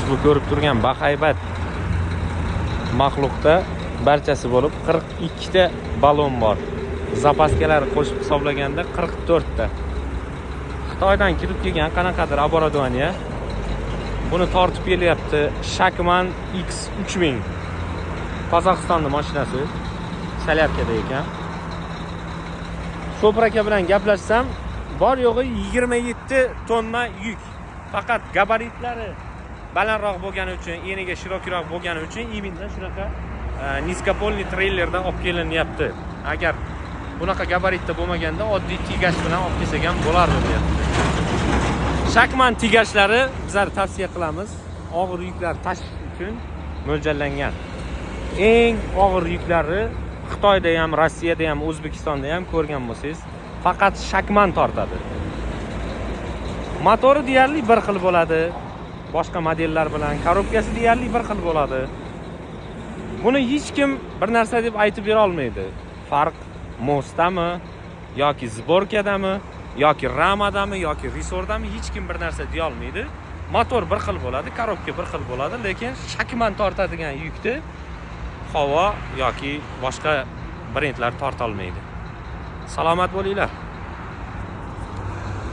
ushbu ko'rib turgan bahaybat maxluqda barchasi bo'lib 42 ta balon bor. Zapaskalar qo'shib hisoblaganda 44 ta. Xitoydan kirib kelgan qanaqadir оборудование. Buni tortib kelyapti. Shakman X3000. Qozog'istonning mashinasi. Salyapkada ekan. Sho'pir aka bilan gaplashsam, bor yo'g'i 27 tonna yuk. Faqat gabaritlari balandroq bo'lgani uchun, eniga shirokroq bo'lgani uchun именно shunaqa niskopolniy treylerda olib kelinyapti. Agar bunaqa gabaritda bo'lmaganda oddiy tigash bilan olib kelsak ham bo'lardi deyapti. Shakman tigashlari bizlar tavsiya qilamiz. Og'ir yuklar tashish uchun mo'ljallangan. Eng og'ir yuklari Xitoyda ham, Rossiyada ham, O'zbekistonda ham ko'rgan bo'lsangiz, faqat Shakman tortadi. Motori deyarli bir xil bo'ladi. Boshqa modellar bilan korobkasi deyarli bir xil bo'ladi. Buni hech kim bir narsa deb aytib bera olmaydi. Farq mostami yoki zborkadami yoki ramadami yoki risordami hech kim bir narsa deya olmaydi. Motor bir xil bo'ladi, korobka bir xil bo'ladi, lekin Shakman tortadigan yukni havo yoki boshqa brendlar torta olmaydi. Salomat bo'linglar.